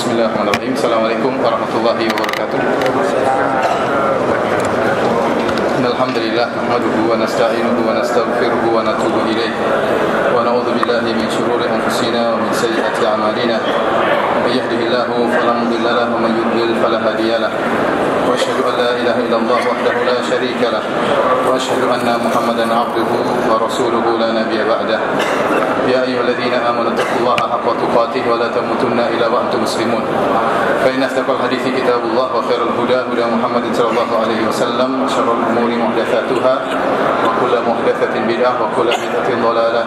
Bismillahirrahmanirrahim. Assalamualaikum warahmatullahi wabarakatuh. Alhamdulillah nahmaduhu wa nasta'inuhu wa nastaghfiruhu wa natubu ilayh wa na'udzu billahi min shururi anfusina wa min sayyiati a'malina. May yahdihillahu fala mudilla lahu wa may yudlil fala hadiya lahu. Wa asyhadu an la ilaha illallah wahdahu la syarika lahu wa asyhadu anna Muhammadan 'abduhu wa rasuluhu la nabiyya ba'dahu. Ya ayyuhalladzina amanu taqullaha haqqa tuqatih wa la tamutunna illa wa antum muslimun. Fa inna asdaqal hadithi kitabullah wa khairal huda huda Muhammadin sallallahu alaihi wasallam wa syarrul umuri muhdatsatuha wa kullu muhdatsatin bid'ah wa kullu bid'atin dhalalah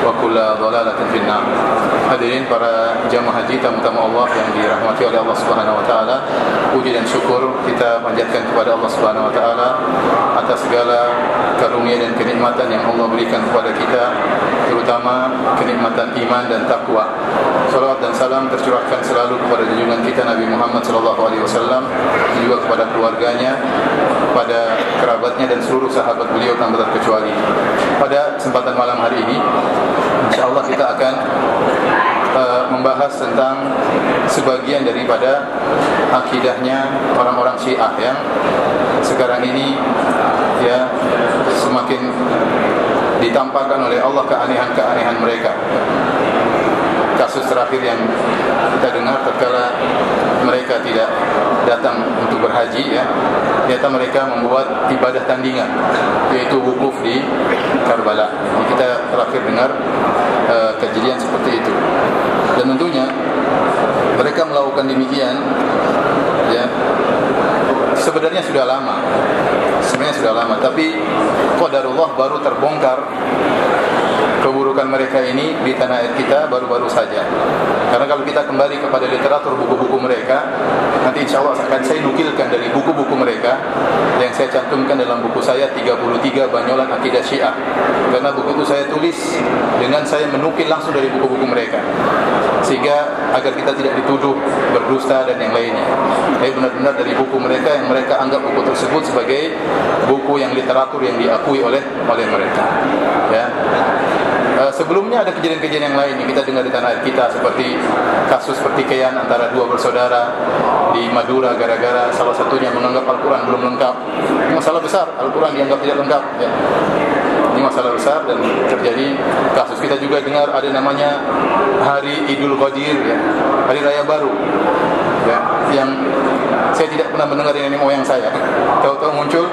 wa kullu dhalalatin finnar. Hadirin para jamaah haji tamu-tamu Allah yang dirahmati oleh Allah Subhanahu wa taala, puji dan syukur kita panjatkan kepada Allah Subhanahu wa taala atas segala karunia dan kenikmatan yang Allah berikan kepada kita, terutama kenikmatan iman dan takwa. Salawat dan salam tercurahkan selalu kepada junjungan kita Nabi Muhammad sallallahu alaihi wasallam, juga kepada keluarganya, kepada kerabatnya dan seluruh sahabat beliau tanpa terkecuali. Pada kesempatan malam hari ini, insyaallah kita akan membahas tentang sebagian daripada akidahnya orang-orang Syiah yang sekarang ini ya semakin ditampakkan oleh Allah keanehan-keanehan mereka. Kasus terakhir yang kita dengar tatkala mereka tidak datang untuk berhaji, ya, ternyata mereka membuat ibadah tandingan, yaitu wukuf di Karbala. Kita terakhir dengar kejadian seperti itu. Dan tentunya mereka melakukan demikian, ya, sebenarnya sudah lama. Tapi qadarullah baru terbongkar keburukan mereka ini di tanah air kita baru-baru saja. Karena kalau kita kembali kepada literatur buku-buku mereka, nanti insyaallah akan saya nukilkan dari buku-buku mereka yang saya cantumkan dalam buku saya 33 Banyolan Akidah Syiah. Karena buku itu saya tulis dengan saya menukil langsung dari buku-buku mereka, sehingga agar kita tidak dituduh berdusta dan yang lainnya. Tapi benar-benar dari buku mereka yang mereka anggap buku tersebut sebagai buku yang literatur yang diakui oleh mereka. Ya. Sebelumnya ada kejadian-kejadian yang lain yang kita dengar di tanah air kita, seperti kasus pertikaian antara dua bersaudara di Madura gara-gara salah satunya menganggap Al-Quran belum lengkap. Ini masalah besar, Al-Quran dianggap tidak lengkap, ya. Ini masalah besar dan terjadi kasus. Kita juga dengar ada namanya Hari Idul Qadir, ya, Hari Raya Baru, ya, yang saya tidak pernah mendengar dari nenek moyang saya. Tahu-tahu muncul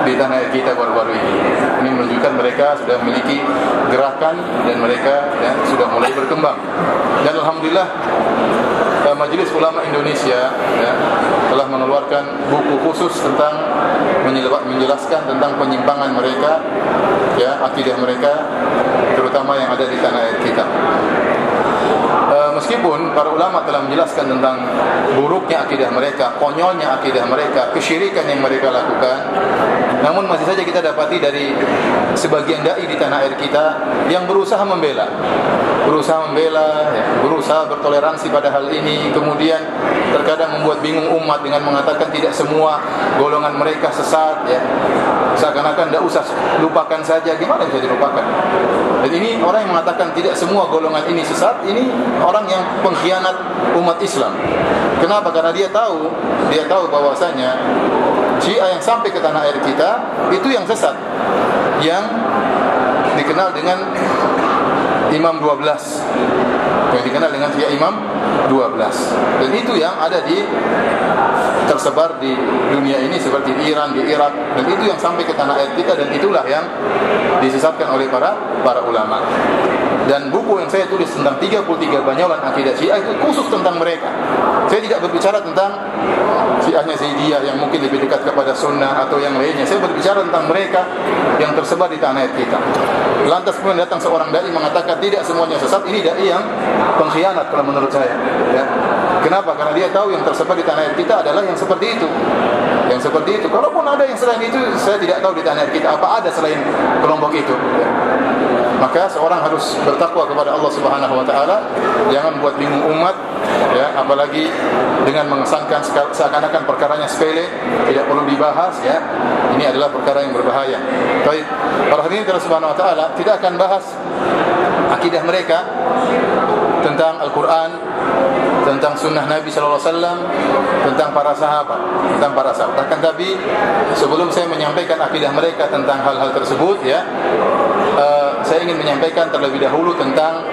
di tanah air kita baru-baru ini. Ini menunjukkan mereka sudah memiliki gerakan dan mereka, ya, sudah mulai berkembang. Dan alhamdulillah Majelis Ulama Indonesia, ya, telah mengeluarkan buku khusus tentang menjelaskan tentang penyimpangan mereka, ya, akidah mereka, terutama yang ada di tanah air kita. Meskipun para ulama telah menjelaskan tentang buruknya akidah mereka, konyolnya akidah mereka, kesyirikan yang mereka lakukan, namun masih saja kita dapati dari sebagian dai di tanah air kita yang berusaha membela, ya, berusaha bertoleransi pada hal ini, kemudian terkadang membuat bingung umat dengan mengatakan tidak semua golongan mereka sesat, ya, seakan-akan tidak usah, lupakan saja. Gimana bisa dilupakan? Dan ini orang yang mengatakan tidak semua golongan ini sesat, ini orang yang pengkhianat umat Islam. Kenapa? Karena dia tahu bahwasanya Syiah yang sampai ke tanah air kita itu yang sesat, yang dikenal dengan Imam 12, yang dikenal dengan Syiah Imam 12. Dan itu yang ada tersebar di dunia ini seperti di Iran, di Irak, dan itu yang sampai ke tanah air kita, dan itulah yang disesatkan oleh para ulama. Dan buku yang saya tulis tentang 33 Banyolan Akidah Syiah itu khusus tentang mereka. Saya tidak berbicara tentang Syiahnya Zaidiyah yang mungkin lebih dekat kepada sunnah atau yang lainnya. Saya berbicara tentang mereka yang tersebar di tanah air kita. Lantas kemudian datang seorang dai mengatakan tidak semuanya sesat. Ini dai yang pengkhianat kalau menurut saya, ya. Kenapa? Karena dia tahu yang tersebar di tanah air kita adalah yang seperti itu. Yang seperti itu. Kalaupun ada yang selain itu, saya tidak tahu di tanah air kita apa ada selain kelompok itu, ya. Maka seorang harus bertakwa kepada Allah Subhanahu wa taala, jangan buat bingung umat, ya, apalagi dengan mengesankan seakan-akan perkaranya sepele, tidak perlu dibahas, ya. Ini adalah perkara yang berbahaya. Baik, para hadirin Allah Subhanahu wa taala, kita akan bahas akidah mereka tentang Al-Quran tentang sunnah Nabi sallallahu alaihi wasallam, tentang para sahabat. Akan tapi sebelum saya menyampaikan akidah mereka tentang hal-hal tersebut, ya, saya ingin menyampaikan terlebih dahulu tentang